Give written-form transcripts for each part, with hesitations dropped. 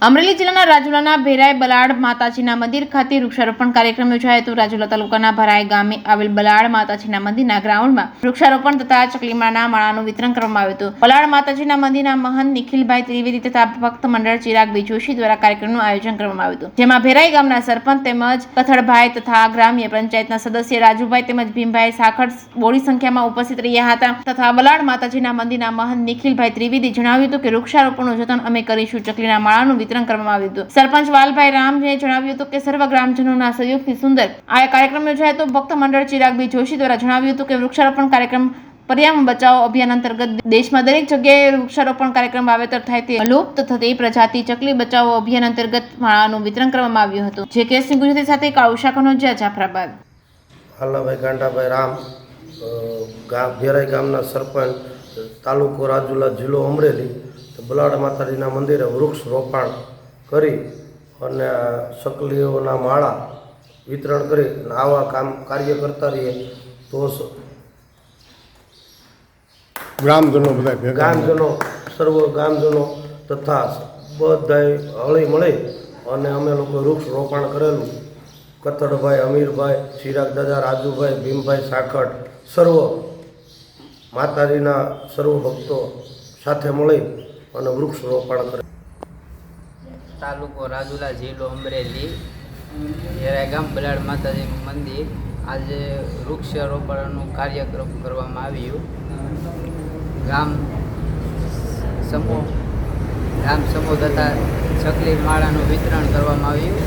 અમરેલી જિલ્લાના રાજુલાના ભેરાઈ બલાડ માતાજીના મંદિર ખાતે વૃક્ષારોપણ કાર્યક્રમ યોજાયો હતો। રાજુલા તાલુકાના ભરાઈ ગામે આવેલ બલાડ માતાજીના મંદિરના ગ્રાઉન્ડમાં વૃક્ષારોપણ તથા ચકલીમાના માળાનું વિતરણ કરવામાં આવ્યું હતું। બલાડ માતાજીના મંદિરના મહંત નિખિલભાઈ ત્રિવેદી તથા ભક્ત મંડળ ચિરાગભાઈ જોશી દ્વારા કાર્યક્રમનું આયોજન કરવામાં આવ્યું હતું, જેમાં ભેરાઈ ગામના સરપંચ તેમજ કથળભાઈ તથા ગ્રામ્ય પંચાયતના સદસ્ય રાજુભાઈ તેમજ ભીમભાઈ સાખડ બોડી સંખ્યામાં ઉપસ્થિત રહ્યા હતા તથા બલાડ માતાજીના મંદિરના મહંત નિખિલભાઈ ત્રિવેદી જણાવ્યું હતું કે વૃક્ષારોપણનું જતન અમે કરીશું। ચકલીના માળાનું વિતરણ કરવામાં આવ્યું હતું। સરપંચ વાલભાઈ રામને જણાવ્યું હતું કે સર્વ ગ્રામજનોના સહયોગથી સુંદર આ કાર્યક્રમ યોજાયો હતો। ભક્ત મંડળ ચિરાગભાઈ જોશી દ્વારા જણાવ્યું હતું કે વૃક્ષારોપણ કાર્યક્રમ પર્યાવરણ બચાવો અભિયાન અંતર્ગત દેશમાં દરેક જગ્યાએ વૃક્ષારોપણ કાર્યક્રમ વાવેતર થાય તે લુપ્ત થતી પ્રજાતિ ચકલી બચાવો અભિયાન અંતર્ગત માળાનું વિતરણ કરવામાં આવ્યું હતું। જે કેસની ગુજરાતી સાથે કાળુ શાખાનો જાફરાબાદ હાલાભાઈ ગાંડાભાઈ રામ ભેરાઈ ગામના સરપંચ તાલુકો રાજુલા જિલ્લો અમરેલી બલાડ માતાજીના મંદિરે વૃક્ષ રોપણ કરી અને ચકલીઓના માળા વિતરણ કરી આવા કાર્ય કરતા રહીએ તો ગામજનો સર્વ ગામજનો તથા બધાએ હળી મળી અને અમે લોકો વૃક્ષ રોપણ કરેલું। કથળભાઈ, અમીરભાઈ, ચિરાગ દાદા, રાજુભાઈ, ભીમભાઈ સાખડ સર્વ માતાજીના સર્વ ભક્તો સાથે મળી અને વૃક્ષ રોપણ કરે। તાલુકો રાજુલા જિલ્લો અમરેલી ભેરાઈ ગામ બલાડ માતાજીનું મંદિર આજે વૃક્ષારોપણનું કાર્યક્રમ કરવામાં આવ્યું। ગામ સમૂહ તથા ચકલી માળાનું વિતરણ કરવામાં આવ્યું।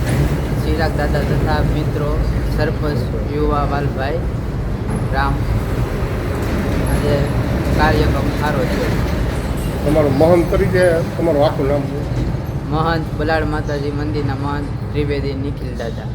ચિરાગ દાદા તથા મિત્રો સરપંચ યુવા વાલભાઈ રામ આજે કાર્યક્રમ સારો છે। તમારું મહંત તરીકે તમારું આખું નામ? મહંત બલાડ માતાજી મંદિરના મહંત ત્રિવેદી નિખિલ દાદા।